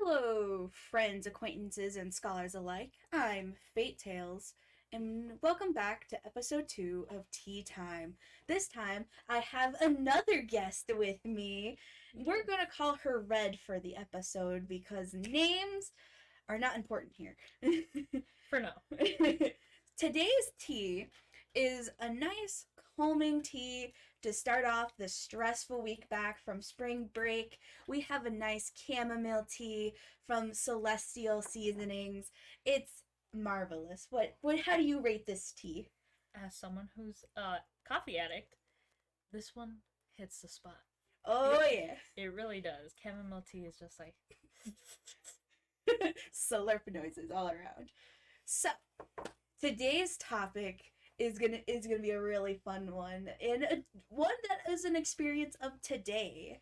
Hello, friends, acquaintances, and scholars alike. I'm Fatetales, and welcome back to episode 2 of Tea Time. This time, I have another guest with me. We're gonna call her Red for the episode because names are not important here. For now. Today's tea is a nice, calming tea to start off the stressful week back from spring break. We have a nice chamomile tea from Celestial Seasonings. It's marvelous. How do you rate this tea? As someone who's a coffee addict, this one hits the spot. Oh, yeah. It really does. Chamomile tea is just like Slurp noises all around. So, today's topic is gonna be a really fun one, and one that is an experience of today.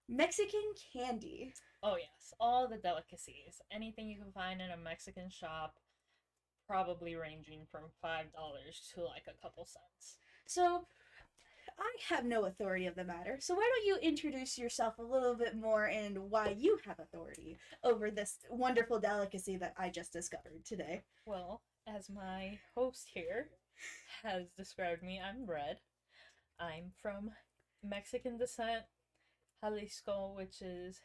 Mexican candy. oh yes, all the delicacies, anything you can find in a Mexican shop, probably ranging from $5 to like a couple cents. So, I have no authority of the matter. So why don't you introduce yourself a little bit more and why you have authority over this wonderful delicacy that I just discovered today? Well, as my host here has described me, I'm Red. I'm from Mexican descent, Jalisco, which is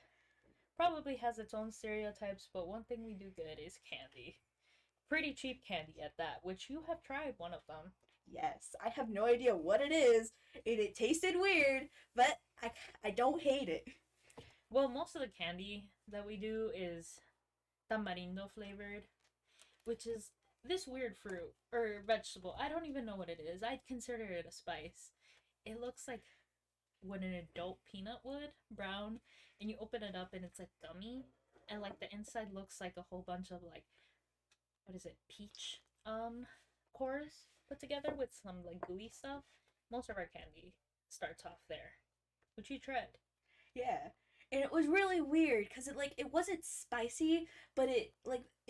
probably has its own stereotypes, but one thing we do good is candy. Pretty cheap candy at that, which you have tried one of them. Yes, I have no idea what it is, and it tasted weird, but I don't hate it. Well, most of the candy that we do is tamarindo flavored, which is this weird fruit or vegetable. I don't even know what it is. I'd consider it a spice. It looks like what an adult peanut would, brown, and you open it up and it's a gummy, and like the inside looks like a whole bunch of like what is it, peach cores put together with some like gooey stuff. Most of our candy starts off there. Would you tread? Yeah. And it was really weird because it wasn't spicy, but it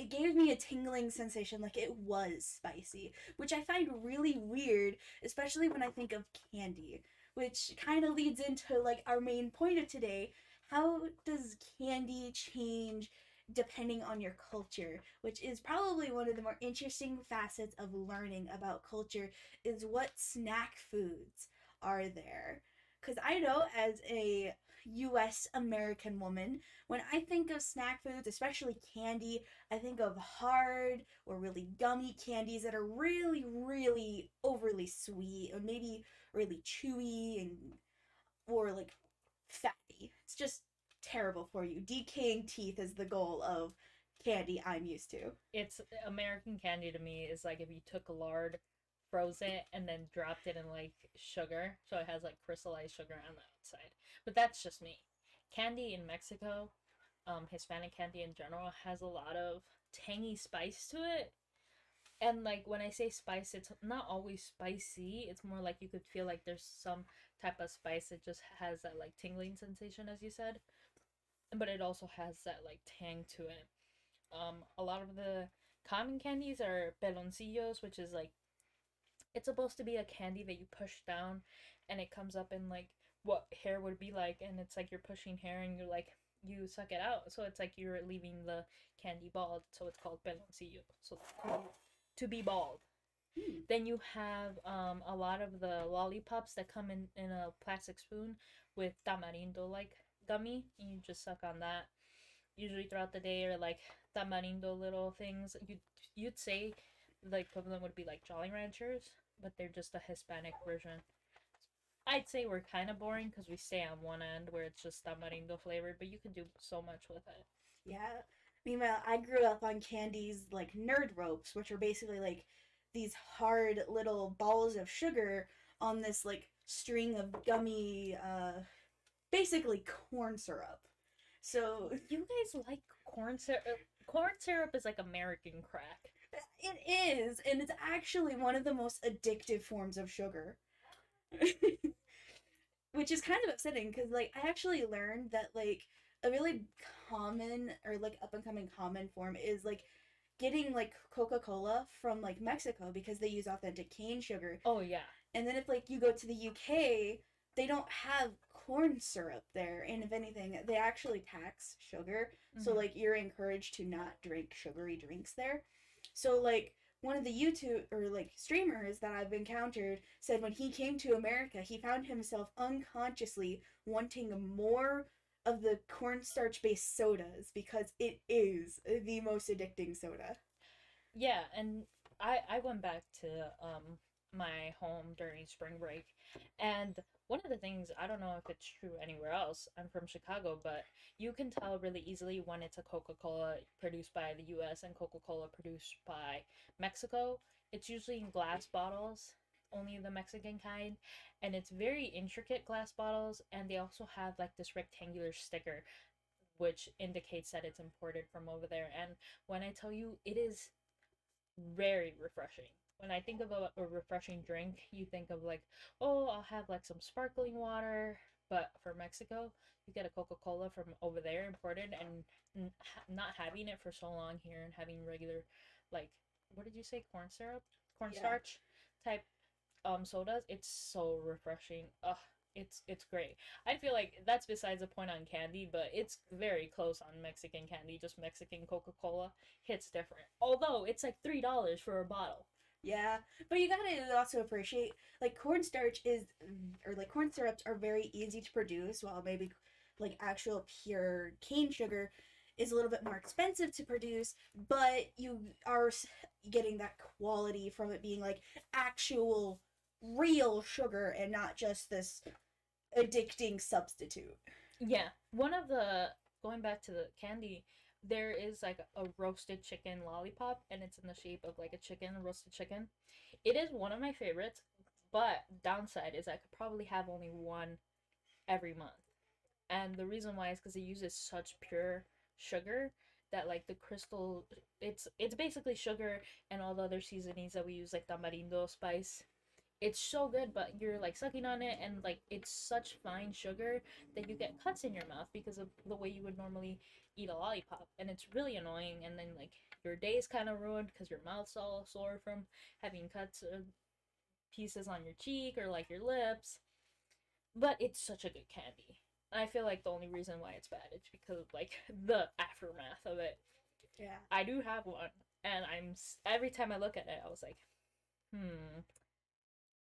gave me a tingling sensation like it was spicy, which I find really weird, especially when I think of candy, which kind of leads into like our main point of today. How does candy change depending on your culture, which is probably one of the more interesting facets of learning about culture is what snack foods are there. Because I know as a US American woman, when I think of snack foods, especially candy, I think of hard or really gummy candies that are really, really overly sweet or maybe really chewy and or like fatty. It's just terrible for you. Decaying teeth is the goal of candy I'm used to. It's American candy to me is like if you took lard, froze it, and then dropped it in like sugar, so it has like crystallized sugar on the outside. But that's just me. Candy in Mexico, Hispanic candy in general, has a lot of tangy spice to it. And like when I say spice, it's not always spicy. It's more like you could feel like there's some type of spice that just has that like tingling sensation, as you said. But it also has that like tang to it. A lot of the common candies are peloncillos, which is like it's supposed to be a candy that you push down and it comes up in like what hair would be like, and it's like you're pushing hair and you're like you suck it out, so it's like you're leaving the candy bald, so it's called peloncillo, so to be bald. Hmm. Then you have a lot of the lollipops that come in a plastic spoon with tamarindo like gummy, and you just suck on that usually throughout the day, or like tamarindo little things. You'd say the equivalent would be like Jolly Ranchers, but they're just a Hispanic version. I'd say we're kind of boring because we stay on one end where it's just tamarindo flavored, but you can do so much with it. Yeah. Meanwhile, I grew up on candies like nerd ropes, which are basically like these hard little balls of sugar on this like string of gummy, basically corn syrup. So You guys like corn syrup? Corn syrup is like American crack. it is, and it's actually one of the most addictive forms of sugar. Which is kind of upsetting because like I actually learned that like a really common or like up and coming common form is like getting like Coca-Cola from like Mexico because they use authentic cane sugar. Oh yeah. And then if like you go to the UK, they don't have corn syrup there, and if anything, they actually tax sugar. So Mm-hmm. like you're encouraged to not drink sugary drinks there. So like one of the YouTube or like streamers that I've encountered said when he came to America, he found himself unconsciously wanting more of the cornstarch based sodas because it is the most addicting soda. Yeah, and I went back to my home during spring break, and one of the things, I don't know if it's true anywhere else. I'm from Chicago, but you can tell really easily when it's a Coca-Cola produced by the US and Coca-Cola produced by Mexico. It's usually in glass bottles, only the Mexican kind, and it's very intricate glass bottles, and they also have like this rectangular sticker which indicates that it's imported from over there. And when I tell you, it is very refreshing. When I think of a refreshing drink, you think of like, oh, I'll have like some sparkling water. But for Mexico, you get a Coca Cola from over there imported, and not having it for so long here and having regular, like, what did you say, corn syrup, Yeah. cornstarch type sodas, it's so refreshing. Ugh, it's great. I feel like that's besides the point on candy, but it's very close on Mexican candy. Just Mexican Coca Cola hits different. Although it's like $3 for a bottle. Yeah, but you gotta also appreciate like cornstarch is or like corn syrups are very easy to produce, while maybe like actual pure cane sugar is a little bit more expensive to produce, but you are getting that quality from it being like actual real sugar and not just this addicting substitute. Yeah, one of the going back to the candy, there is like a roasted chicken lollipop, and it's in the shape of like a chicken, roasted chicken. It is one of my favorites, but downside is I could probably have only one every month. And the reason why is because it uses such pure sugar that like the crystal, it's basically sugar and all the other seasonings that we use, like tamarindo spice. It's so good, but you're like sucking on it, and like it's such fine sugar that you get cuts in your mouth because of the way you would normally eat a lollipop, and it's really annoying. And then like your day is kind of ruined because your mouth's all sore from having cuts or pieces on your cheek or like your lips. But it's such a good candy. I feel like the only reason why it's bad is because of like the aftermath of it. Yeah. I do have one, and every time I look at it, I was like, hmm,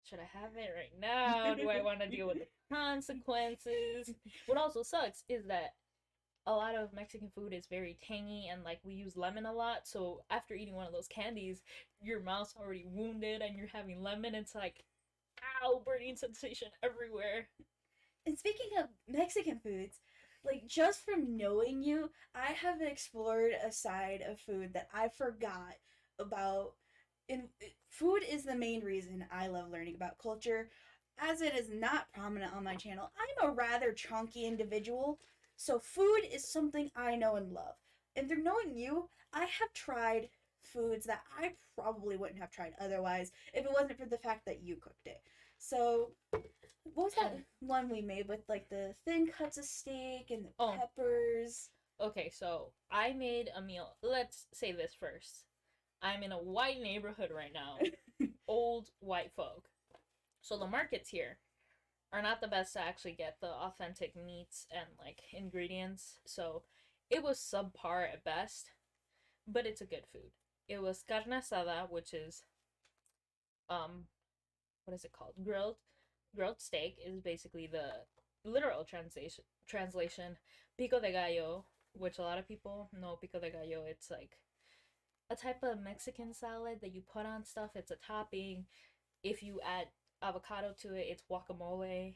should I have it right now? Do I want to deal with the consequences? What also sucks is that a lot of Mexican food is very tangy, and like we use lemon a lot. So after eating one of those candies, your mouth's already wounded and you're having lemon. It's like, ow, burning sensation everywhere. And speaking of Mexican foods, like just from knowing you, I have explored a side of food that I forgot about. And food is the main reason I love learning about culture, as it is not prominent on my channel. I'm a rather chunky individual, so food is something I know and love. And through knowing you, I have tried foods that I probably wouldn't have tried otherwise if it wasn't for the fact that you cooked it. So what was that And one we made with like the thin cuts of steak and the oh, peppers? okay, so I made a meal. Let's say this first. I'm in a white neighborhood right now, old white folk. So the markets here are not the best to actually get the authentic meats and like ingredients. So it was subpar at best, but it's a good food. It was carne asada, which is um what is it called? Grilled steak is basically the literal translation. Pico de gallo, which a lot of people know pico de gallo. It's like a type of Mexican salad that you put on stuff. It's a topping. If you add avocado to it, it's guacamole.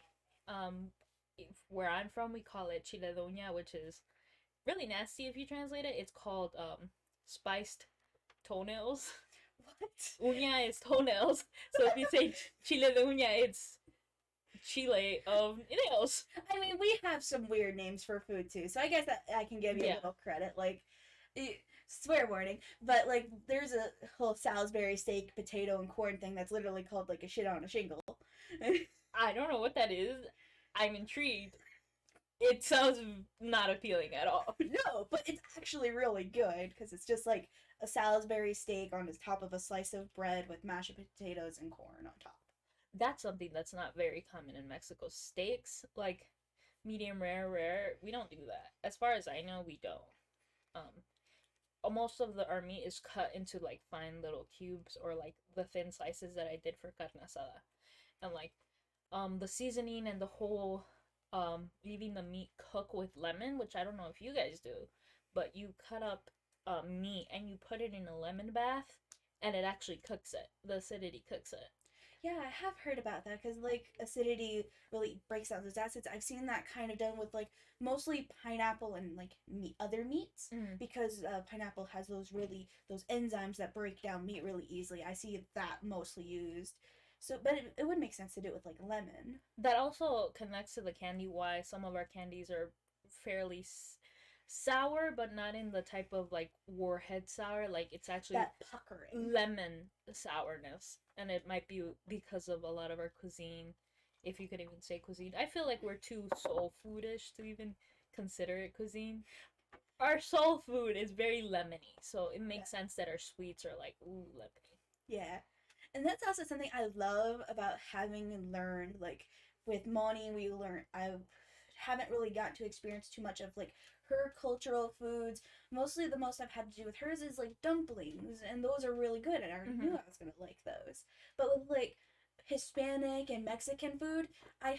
Um, where I'm from, we call it chile doña, which is really nasty if you translate it. It's called spiced toenails. What? Uña is toenails. So if you say chile de uña, it's chile of nails. I mean, we have some weird names for food too, so I guess that I can give you a Yeah, little credit. Like, swear warning, but like, there's a whole Salisbury steak, potato, and corn thing that's literally called like a shit on a shingle. I don't know what that is. I'm intrigued. It sounds not appealing at all. No, but it's actually really good because it's just like a Salisbury steak on the top of a slice of bread with mashed potatoes and corn on top. That's something that's not very common in Mexico. Steaks, like medium rare, rare. We don't do that. As far as I know, we don't. Most of our meat is cut into like fine little cubes or like the thin slices that I did for carne asada. And like the seasoning and the whole leaving the meat cook with lemon, which I don't know if you guys do, but you cut up meat and you put it in a lemon bath and it actually cooks it. The acidity cooks it. Yeah, I have heard about that because like acidity really breaks down those acids. I've seen that kind of done with like mostly pineapple and like other meats Mm. because pineapple has those enzymes that break down meat really easily. I see that mostly used. So, but it would make sense to do it with like lemon. That also connects to the candy, why some of our candies are fairly sour, but not in the type of like warhead sour. Like it's actually That puckering. lemon sourness, and it might be because of a lot of our cuisine, if you could even say cuisine. I feel like we're too soul foodish to even consider it cuisine. Our soul food is very lemony, so it Yeah. makes sense that our sweets are like ooh lemony. Yeah. And that's also something I love about having learned like with Moni we learn I haven't really gotten to experience too much of like her cultural foods. Mostly the most I've had to do with hers is like dumplings and those are really good and I already knew Mm-hmm. I was going to like those. But with like Hispanic and Mexican food, I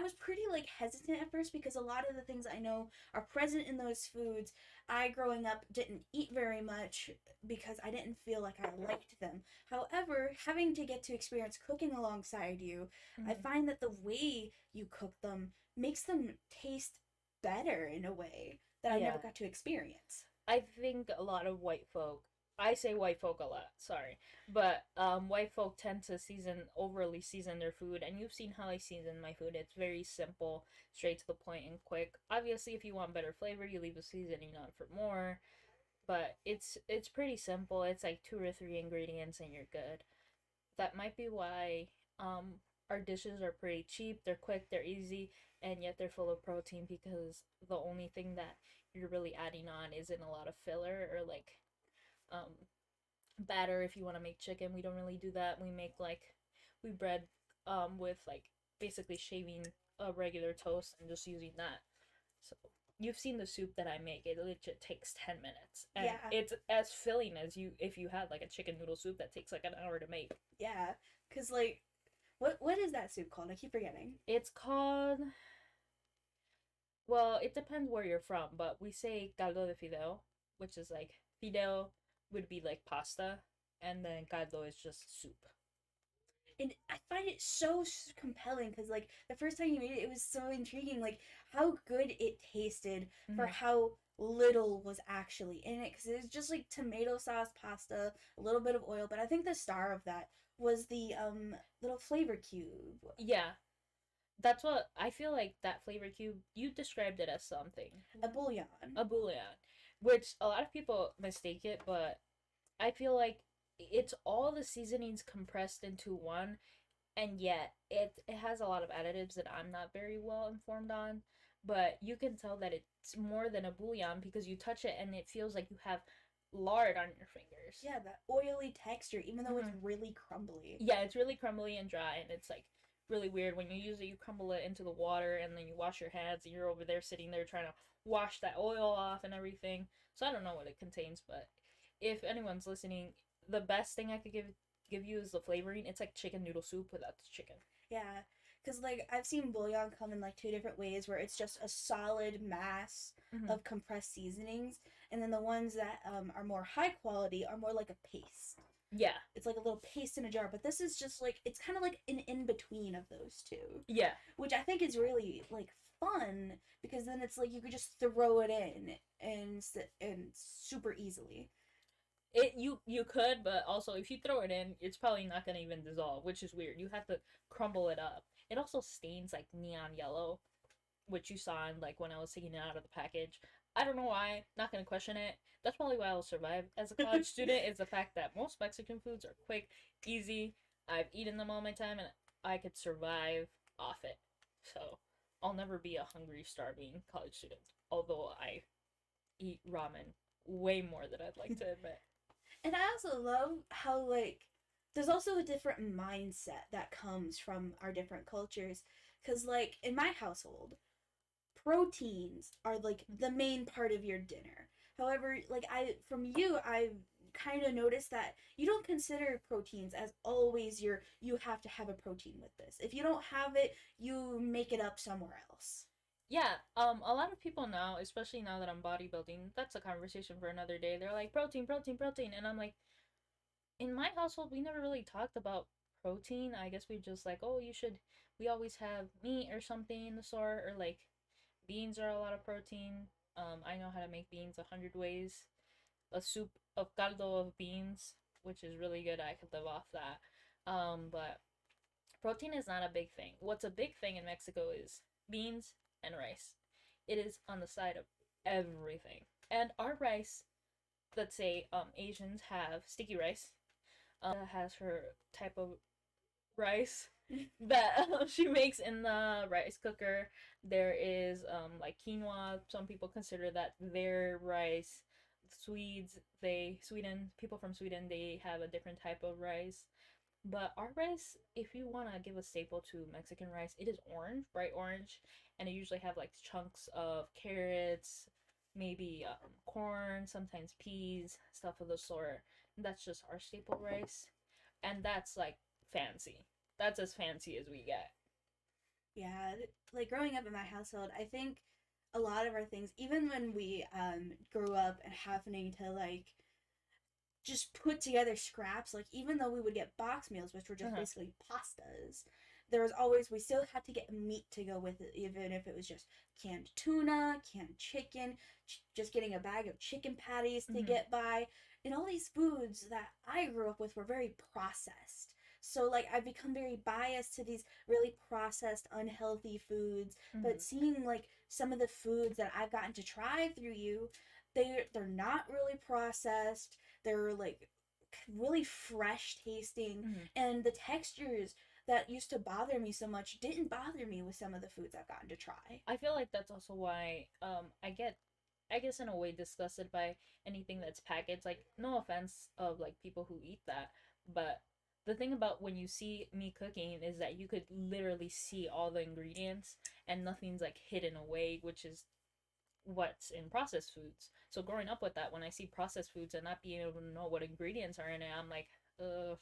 was pretty like hesitant at first because a lot of the things I know are present in those foods I growing up didn't eat very much because I didn't feel like I liked them. However, having to get to experience cooking alongside you, I Mm-hmm. find that the way you cook them makes them taste better in a way that I never Yeah. got to experience. I think a lot of white folk, I say white folk a lot, sorry, but white folk tend to overly season their food, and you've seen how I season my food. It's very simple, straight to the point, and quick. Obviously, if you want better flavor, you leave the seasoning on for more, but it's pretty simple. It's like two or three ingredients, and you're good. That might be why our dishes are pretty cheap. They're quick, they're easy, and yet they're full of protein because the only thing that you're really adding on isn't a lot of filler or like um batter if you want to make chicken. We don't really do that. We bread with like basically shaving a regular toast and just using that. So you've seen the soup that I make. It legit takes 10 minutes. And Yeah, it's as filling as you if you had like a chicken noodle soup that takes like an hour to make. yeah. Cause like, what is that soup called? I keep forgetting. It's called, well, it depends where you're from, but we say caldo de fideo, which is like fideo would be like pasta, and then caldo is just soup. And I find it so compelling because like the first time you made it, it was so intriguing. Like how good it tasted for Mm-hmm. how little was actually in it because it was just like tomato sauce pasta, a little bit of oil. But I think the star of that was the little flavor cube, Yeah, that's what I feel like that flavor cube, you described it as something. a bouillon. A bouillon, which a lot of people mistake it, but I feel like it's all the seasonings compressed into one, and yet it has a lot of additives that I'm not very well informed on, but you can tell that it's more than a bouillon because you touch it and it feels like you have lard on your fingers. Yeah, that oily texture, even though it's Mm-hmm. really crumbly. Yeah, it's really crumbly and dry, and it's like really weird when you use it. You crumble it into the water, and then you wash your hands, and you're over there sitting there trying to wash that oil off and everything. So I don't know what it contains, but if anyone's listening, the best thing I could give you is the flavoring. It's like chicken noodle soup without the chicken. Yeah, because like I've seen bouillon come in like two different ways where it's just a solid mass Mm-hmm. of compressed seasonings, and then the ones that are more high quality are more like a paste. Yeah, It's like a little paste in a jar, but this is just like it's kind of like an in between of those two, yeah. which I think is really like fun because then it's like you could just throw it in and super easily. You could, but also if you throw it in, it's probably not gonna even dissolve, which is weird. You have to crumble it up. It also stains like neon yellow, which you saw in like when I was taking it out of the package. I don't know why. Not gonna question it. That's probably why I'll survive as a college student. Is the fact that most Mexican foods are quick, easy. I've eaten them all my time, and I could survive off it. So I'll never be a hungry, starving college student. Although I eat ramen way more than I'd like to admit. And I also love how like there's also a different mindset that comes from our different cultures Because, like, in my household, proteins are like the main part of your dinner. However, like from you, I kind of noticed that you don't consider proteins as always you have to have a protein with this. If you don't have it, you make it up somewhere else. Yeah, a lot of people now, especially now that I'm bodybuilding, that's a conversation for another day. They're like, protein, protein, protein. And I'm like, in my household, we never really talked about protein. I guess we just like, oh, you should, we always have meat or something in the sort, or like beans are a lot of protein. I know how to make beans 100 ways. A soup of caldo of beans, which is really good. I could live off that. But protein is not a big thing. What's a big thing in Mexico is beans and rice. It is on the side of everything. And our rice, let's say Asians have sticky rice. Has her type of rice that she makes in the rice cooker. There is like quinoa. Some people consider that their rice. Swedes, Sweden, people from Sweden, they have a different type of rice. But our rice, if you want to give a staple to Mexican rice, it is orange, bright orange, and it usually have like chunks of carrots, maybe corn, sometimes peas, stuff of the sort. And that's just our staple rice, and that's like fancy. That's as fancy as we get. Yeah, like growing up in my household, I think a lot of our things, even when we grew up and having to like just put together scraps. Like even though we would get box meals, which were just Uh-huh. basically pastas, there was always we still had to get meat to go with it, even if it was just canned tuna, canned chicken, just getting a bag of chicken patties to Mm-hmm. get by. And all these foods that I grew up with were very processed. So like I've become very biased to these really processed, unhealthy foods. Mm-hmm. But seeing like some of the foods that I've gotten to try through you, they're not really processed. They're like really fresh tasting, Mm-hmm. and the textures that used to bother me so much didn't bother me with some of the foods I've gotten to try. I feel like that's also why I get, I guess in a way, disgusted by anything that's packaged. Like no offense of like people who eat that, but the thing about when you see me cooking is that you could literally see all the ingredients and nothing's like hidden away, which is what's in processed foods. So growing up with that, when I see processed foods and not being able to know what ingredients are in it, I'm like, ugh,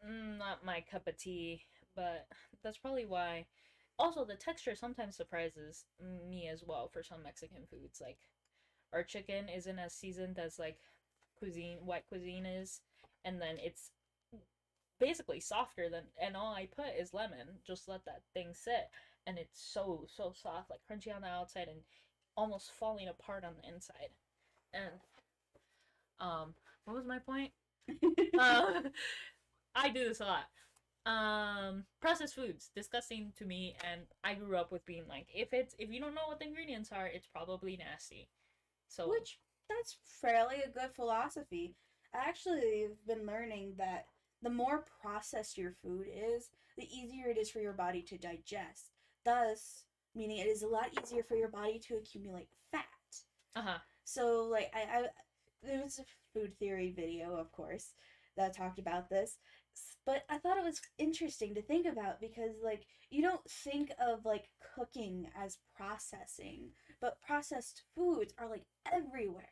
not my cup of tea. But that's probably why. Also, the texture sometimes surprises me as well for some Mexican foods. Like our chicken isn't as seasoned as like cuisine, white cuisine is, and then it's basically softer than. And all I put is lemon. Just let that thing sit, and it's so soft, like crunchy on the outside and almost falling apart on the inside. And um, what was my point? Uh, I do this a lot. Processed foods disgusting to me, and I grew up with being like, if you don't know what the ingredients are, it's probably nasty. So Which that's fairly a good philosophy. I actually have been learning that the more processed your food is, the easier it is for your body to digest. Thus, meaning it is a lot easier for your body to accumulate fat. uh-huh. So like I there was a food theory video, of course, that talked about this. But I thought it was interesting to think about because like you don't think of like cooking as processing, but processed foods are like everywhere.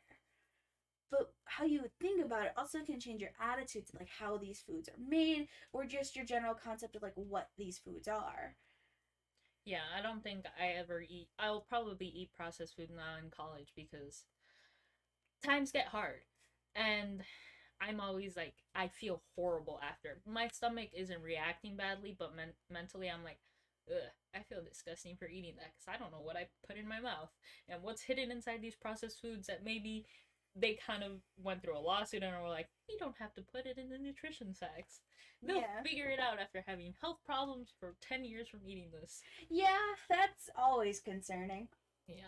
But how you would think about it also can change your attitude to like how these foods are made or just your general concept of like what these foods are. Yeah, I don't think I ever eat. I'll probably eat processed food now in college because times get hard, and I'm always like I feel horrible after. My stomach isn't reacting badly, but mentally I'm like, ugh, I feel disgusting for eating that because I don't know what I put in my mouth and what's hidden inside these processed foods that maybe they kind of went through a lawsuit and were like, we don't have to put it in the nutrition facts. They'll Yeah. figure it out after having health problems for 10 years from eating this. Yeah, that's always concerning. Yeah,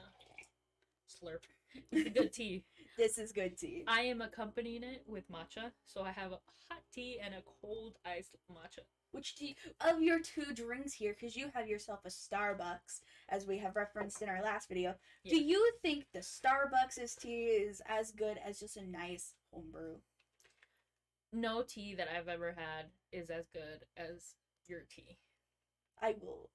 slurp. It's a good tea. This is good tea. I am accompanying it with matcha, so I have a hot tea and a cold iced matcha. Which do you, of your two drinks here, because you have yourself a Starbucks, as we have referenced in our last video, Yeah. do you think the Starbucks' tea is as good as just a nice homebrew? No tea that I've ever had is as good as your tea. I will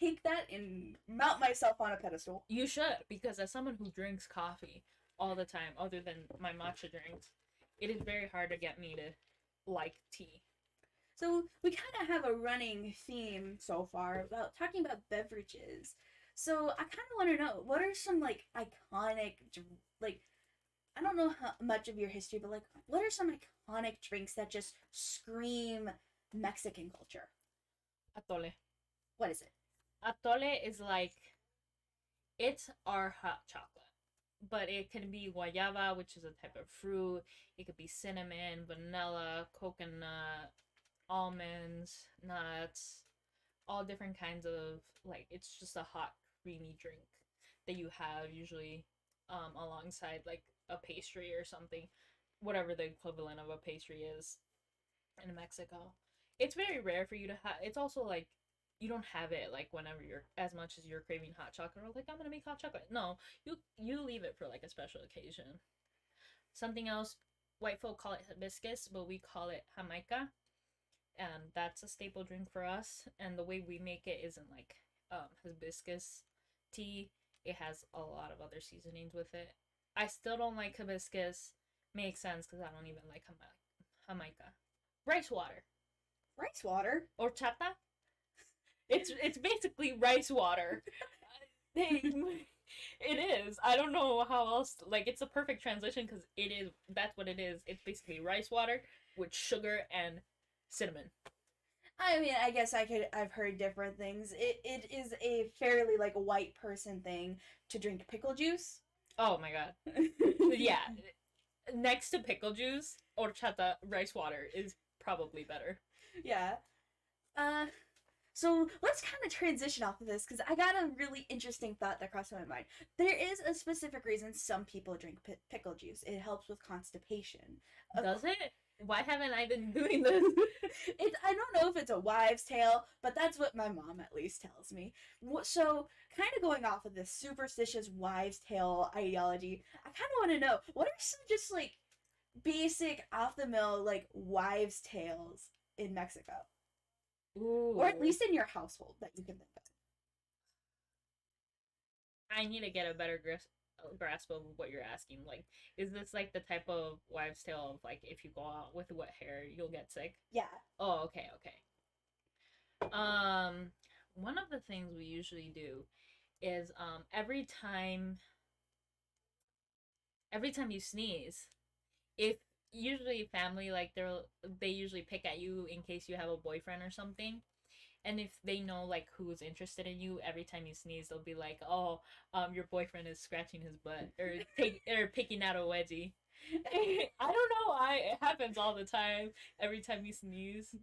take that and mount myself on a pedestal. You should, because as someone who drinks coffee all the time, other than my matcha drinks, it is very hard to get me to like tea. So we kind of have a running theme so far about talking about beverages. So I kind of want to know what are some like iconic, like I don't know how much of your history, but like what are some iconic drinks that just scream Mexican culture? Atole. What is it? Atole is like, it's our hot chocolate. But it can be guayaba, which is a type of fruit. It could be cinnamon, vanilla, coconut, almonds, nuts, all different kinds of, like, it's just a hot creamy drink that you have usually alongside like a pastry or something, whatever the equivalent of a pastry is in Mexico. It's very rare for you to have. It's also like you don't have it like whenever you're, as much as you're craving hot chocolate or like I'm gonna make hot chocolate. No, you leave it for like a special occasion. Something else, white folk call it hibiscus, but we call it jamaica, and that's a staple drink for us. And the way we make it isn't like hibiscus tea. It has a lot of other seasonings with it. I still don't like hibiscus. Makes sense because I don't even like jamaica. Rice water. Rice water. Horchata. It's basically rice water. It is. I don't know how else. Like, it's a perfect transition because it is. That's what it is. It's basically rice water with sugar and cinnamon. I mean, I guess I've heard different things. It is a fairly like white person thing to drink pickle juice. Oh my god. Yeah. Next to pickle juice, horchata rice water is probably better. Yeah. Uh so let's kind of transition off of this because I got a really interesting thought that crossed my mind. There is a specific reason some people drink pickle juice. It helps with constipation. Does it? Why haven't I been doing this? I don't know if it's a wives' tale, but that's what my mom at least tells me. So, kind of going off of this superstitious wives' tale ideology, I kind of want to know what are some just like basic off the mill like wives' tales in Mexico, or at Ooh. least in your household that you can think of. I need to get a better grasp of what you're asking. Like, is this like the type of wives' tale of like if you go out with wet hair, you'll get sick? Yeah. Oh, okay, okay. Um, one of the things we usually do is every time you sneeze, if usually family like they usually pick at you in case you have a boyfriend or something. And if they know like who's interested in you, every time you sneeze, they'll be like, "Oh, your boyfriend is scratching his butt or picking out a wedgie." I don't know why it happens all the time. Every time you sneeze,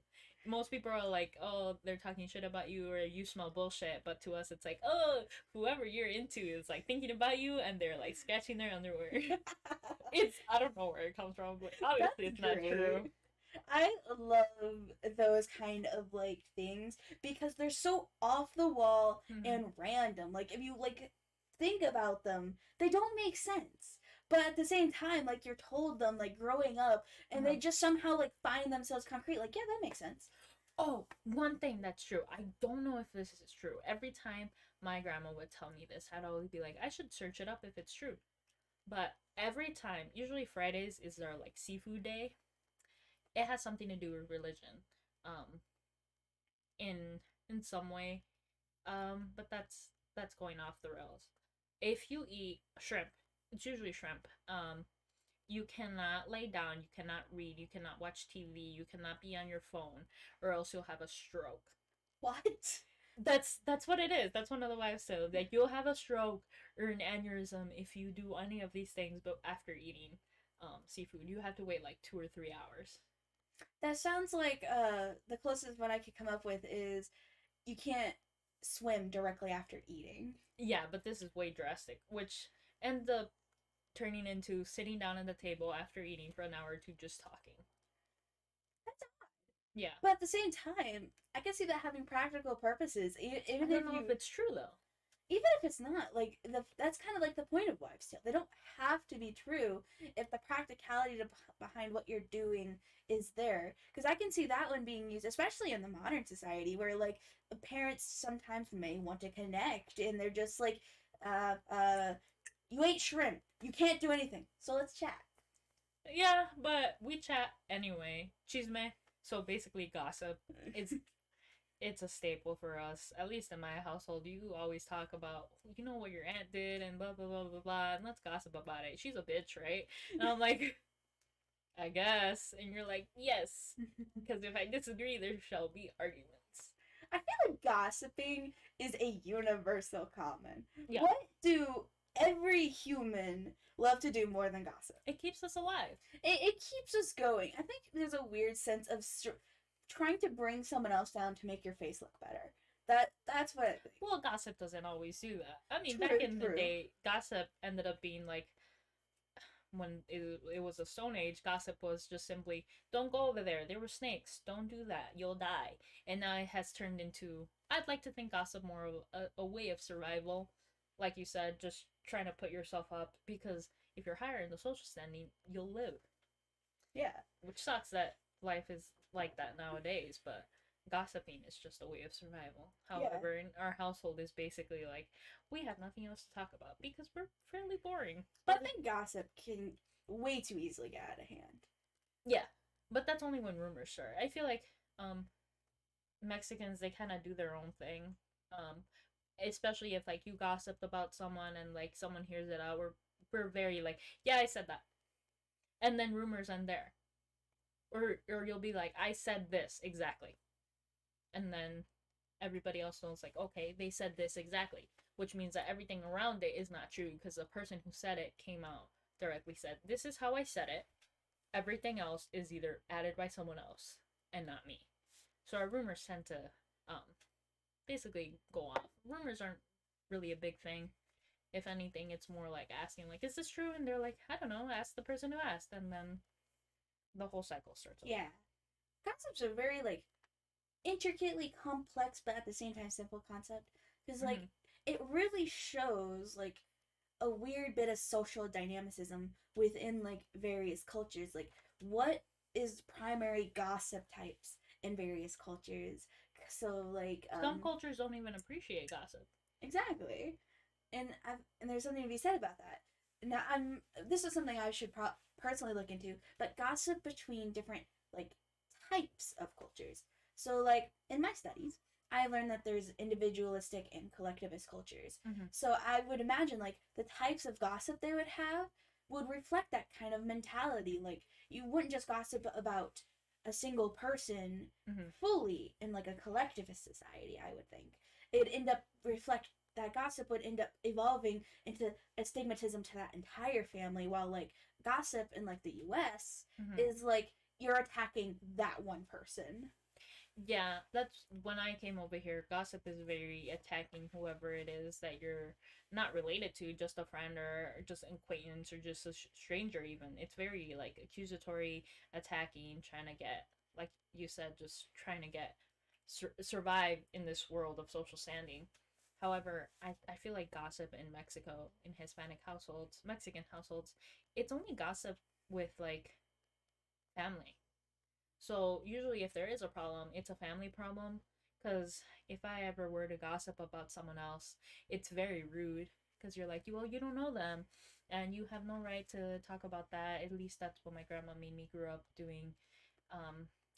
most people are like, "Oh, they're talking shit about you or you smell bullshit." But to us, it's like, "Oh, whoever you're into is like thinking about you and they're like scratching their underwear." It's, I don't know where it comes from, but obviously That's it's not great. true. I love those kind of like things because they're so off the wall Hmm. and random. Like if you like think about them, they don't make sense. But at the same time, like you're told them like growing up and Uh-huh. they just somehow like find themselves concrete. Like, yeah, that makes sense. Oh, one thing that's true. I don't know if this is true. Every time my grandma would tell me this, I'd always be like, I should search it up if it's true. But every time, usually Fridays is our like seafood day. It has something to do with religion, um, in some way. But that's going off the rails. If you eat shrimp, it's usually shrimp. You cannot lay down, you cannot read, you cannot watch TV, you cannot be on your phone, or else you'll have a stroke. What? That's what it is. That's one of the wives say. Like, you'll have a stroke or an aneurysm if you do any of these things, but after eating seafood, you have to wait like 2 or 3 hours. That sounds like the closest one I could come up with is you can't swim directly after eating. Yeah, but this is way drastic, which ends up turning into sitting down at the table after eating for an hour or two just talking. That's Yeah. But at the same time, I can see that having practical purposes. I Even don't if know if you, it's true though. even if it's not, like that's kind of like the point of wives' tale. They don't have to be true if the practicality behind what you're doing is there. Because I can see that one being used, especially in the modern society, where like parents sometimes may want to connect, and they're just like, uh, uh, you ate shrimp, you can't do anything, so let's chat. Yeah, but we chat anyway. Chisme. So basically, gossip. It's it's a staple for us. At least in my household, you always talk about what your aunt did and blah blah blah blah blah, and let's gossip about it. She's a bitch, right? And I'm like, I guess, and you're like, yes, because if I disagree, there shall be arguments. I feel like gossiping is a universal common. Yeah, What do every human love to do more than gossip? it keeps us alive. It keeps us going. I think there's a weird sense of trying to bring someone else down to make your face look better. That's what I think. Well, gossip doesn't always do that. I mean, True, back in the true. day, gossip ended up being like when it was a stone age, gossip was just simply don't go over there, there were snakes, don't do that, you'll die. And now it has turned into, I'd like to think gossip more of a way of survival, like you said, just trying to put yourself up, because if you're higher in the social standing, you'll live. Yeah. Which sucks that life is like that nowadays, but gossiping is just a way of survival. Yeah. However, in our household is basically like we have nothing else to talk about because we're fairly boring. But I think gossip can way too easily get out of hand. Yeah, but that's only when rumors start. I feel like um Mexicans, they kind of do their own thing. Um Especially if like you gossiped about someone and like someone hears it out, we're very like, yeah, I said that. And then rumors end there. Or you'll be like, I said this exactly. And then everybody else knows like, okay, they said this exactly, which means that everything around it is not true because the person who said it came out directly said, this is how I said it. Everything else is either added by someone else and not me. So our rumors tend to um basically go off. Rumors aren't really a big thing. If anything, it's more like asking like, is this true? And they're like, I don't know, ask the person who asked, and then the whole cycle starts over. Yeah. Gossip's a very like intricately complex but at the same time simple concept because like Mm-hmm. it really shows like a weird bit of social dynamicism within like various cultures, like what is primary gossip types in various cultures. So like Some cultures don't even appreciate gossip. exactly. And there's something to be said about that. Now I'm this is something I should personally look into, but gossip between different like types of cultures. So like in my studies, I learned that there's individualistic and collectivist cultures. Mm-hmm. So I would imagine like the types of gossip they would have would reflect that kind of mentality. Like you wouldn't just gossip about a single person Mm-hmm. fully in like a collectivist society, I would think. It'd end up reflect that gossip would end up evolving into a stigmatism to that entire family, while like gossip in like the US Mm-hmm. is like you're attacking that one person. Yeah, that's when I came over here. Gossip is very attacking whoever it is that you're not related to, just a friend or just an acquaintance or just a stranger. Even it's very like accusatory, attacking, trying to get, like you said, just trying to get survive in this world of social standing. However, I feel like gossip in Mexico, in Hispanic households, Mexican households, it's only gossip with like family. So usually, if there is a problem, it's a family problem. Because if I ever were to gossip about someone else, it's very rude. Because you're like, well, you don't know them, and you have no right to talk about that. At least that's what my grandma made me grow up doing.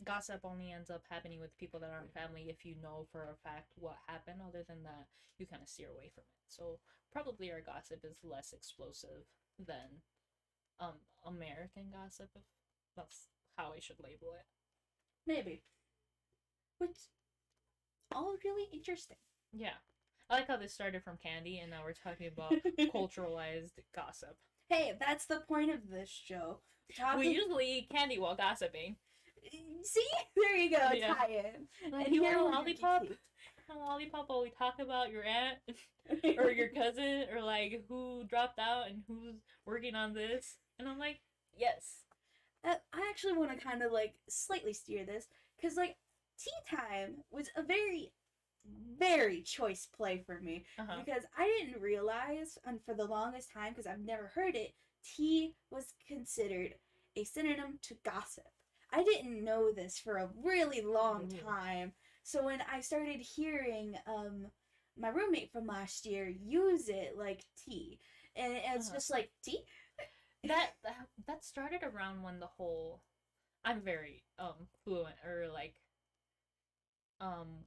Gossip only ends up happening with people that aren't family if you know for a fact what happened. Other than that, you kind of steer away from it. So probably our gossip is less explosive than American gossip, if that's how I should label it. Maybe. Which all really interesting. Yeah. I like how this started from candy and now we're talking about culturalized gossip. Hey, that's the point of this show. We usually eat candy while gossiping. See? There you go, Yeah. tie in. Like, And you here want a we're lollipop? A lollipop while we talk about your aunt or your cousin or like who dropped out and who's working on this. And I'm like, yes. I actually want to kind of like slightly steer this because like tea time was a very very choice play for me Uh huh. because I didn't realize, and for the longest time, because I've never heard it, tea was considered a synonym to gossip. I didn't know this for a really long Ooh. time. So when I started hearing my roommate from last year use it like tea, and Uh it's huh. just like tea. That started around when the whole I'm very fluent or like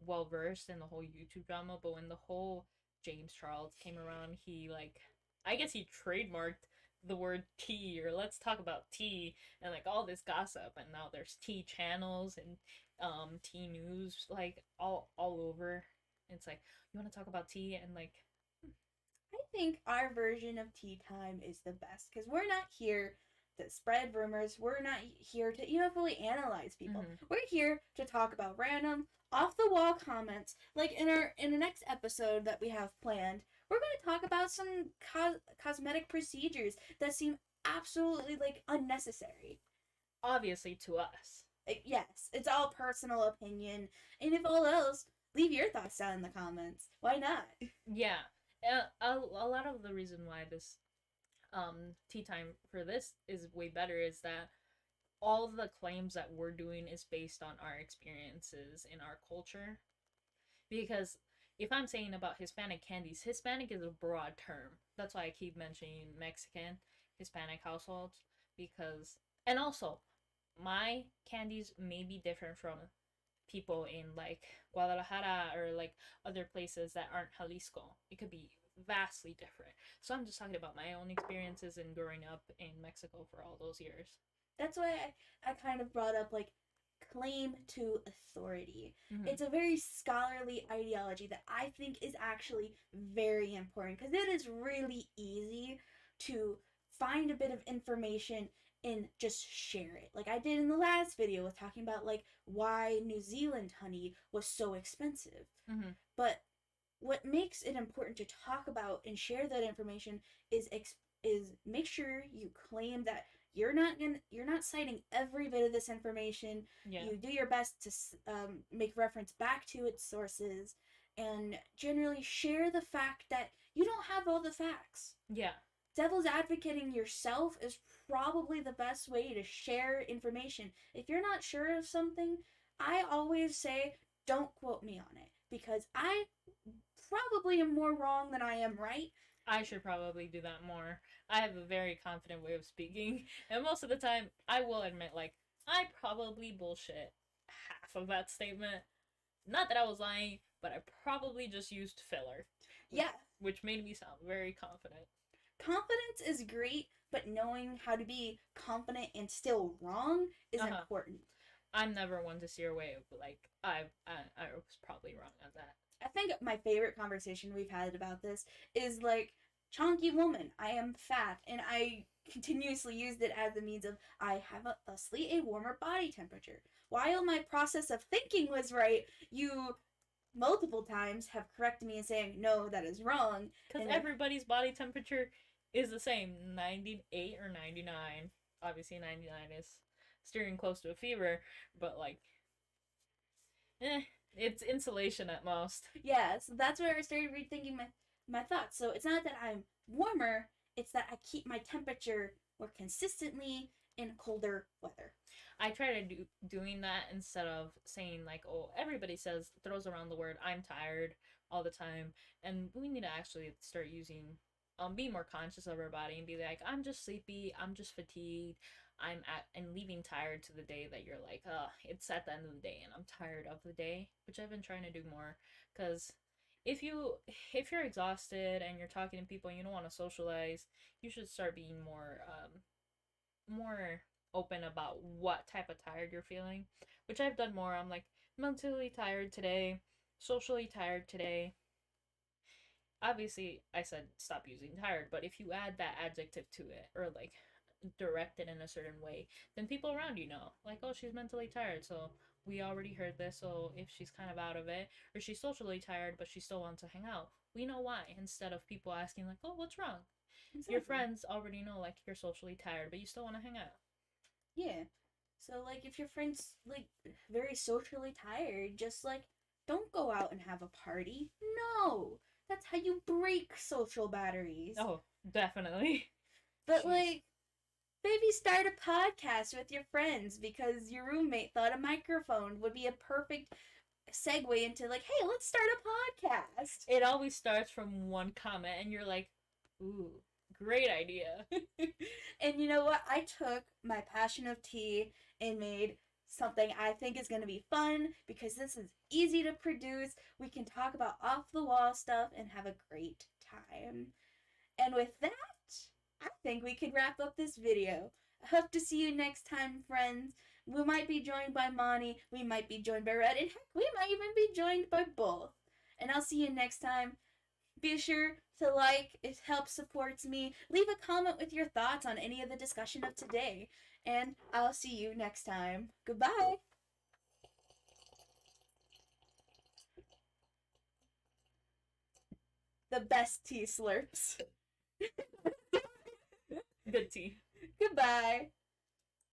well versed in the whole YouTube drama, but when the whole James Charles came around, he like I guess he trademarked the word tea or let's talk about tea and like all this gossip and now there's tea channels and tea news like all over. It's like you want to talk about tea and like I think our version of tea time is the best because we're not here to spread rumors. We're not here to fully analyze people. mm-hmm, We're here to talk about random off the wall comments. Like in the next episode that we have planned, we're going to talk about some cosmetic procedures that seem absolutely like unnecessary. obviously to us. Yes, it's all personal opinion, and if all else, leave your thoughts down in the comments. Why not? Yeah. A lot of the reason why this tea time for this is way better is that all the claims that we're doing is based on our experiences in our culture. Because if I'm saying about Hispanic candies, Hispanic is a broad term. That's why I keep mentioning Mexican, Hispanic households. Because, and also, my candies may be different from people in like Guadalajara or like other places that aren't Jalisco. It could be vastly different. So I'm just talking about my own experiences in growing up in Mexico for all those years. That's why I kind of brought up like claim to authority. Mm-hmm. It's a very scholarly ideology that I think is actually very important because it is really easy to find a bit of information and just share it. Like I did in the last video with talking about like why New Zealand honey was so expensive. Mm-hmm. But what makes it important to talk about and share that information is is make sure you claim that you're not citing every bit of this information. Yeah. You do your best to make reference back to its sources and generally share the fact that you don't have all the facts. Yeah. Devil's advocating yourself is probably the best way to share information. If you're not sure of something, I always say don't quote me on it because I probably am more wrong than I am right. I should probably do that more. I have a very confident way of speaking, and most of the time, I will admit, like, I probably bullshit half of that statement. Not that I was lying, but I probably just used filler, Yeah, which made me sound very confident. confidence is great, but knowing how to be confident and still wrong is Uh huh. important. I'm never one to steer away, but like, I was probably wrong on that. I think my favorite conversation we've had about this is like chunky woman. I am fat, and I continuously used it as a means of I have thusly a warmer body temperature. While my process of thinking was right, you multiple times have corrected me and saying no, that is wrong. Because And everybody's body temperature is the same 98 or 99. Obviously, 99 is steering close to a fever, but like, it's insulation at most. yeah, so that's where I started rethinking my thoughts. So it's not that I'm warmer; it's that I keep my temperature more consistently in colder weather. I try to do doing that instead of saying like, oh, everybody says throws around the word I'm tired all the time, and we need to actually start using be more conscious of our body and be like, I'm just sleepy, I'm just fatigued, I'm at and leaving tired to the day that you're like, it's at the end of the day and I'm tired of the day, which I've been trying to do more because if you if you're exhausted and you're talking to people and you don't want to socialize, you should start being more open about what type of tired you're feeling, which I've done more. I'm like mentally tired today, socially tired today. Obviously, I said stop using tired, but if you add that adjective to it or like direct it in a certain way, then people around you know, like, oh, she's mentally tired, so we already heard this. So if she's kind of out of it, or she's socially tired but she still wants to hang out, we know why. Instead of people asking like, oh, what's wrong? Your Exactly. friends already know like you're socially tired, but you still want to hang out. Yeah. So like if your friend's like very socially tired, just like Don't go out and have a party. No, that's how you break social batteries. Oh, definitely. But Jeez. like, maybe start a podcast with your friends because your roommate thought a microphone would be a perfect segue into like, hey, let's start a podcast. It always starts from one comment, and you're like, ooh, great idea. And you know what? I took my passion of tea and made something I think is going to be fun because this is easy to produce. We can talk about off the wall stuff and have a great time. And with that, I think we could wrap up this video. I hope to see you next time, friends. We might be joined by Monty, we might be joined by Red, and heck, we might even be joined by both. And I'll see you next time. Be sure to like, it helps supports me. Leave a comment with your thoughts on any of the discussion of today. And I'll see you next time. Goodbye. The best tea slurps. Good tea. Goodbye.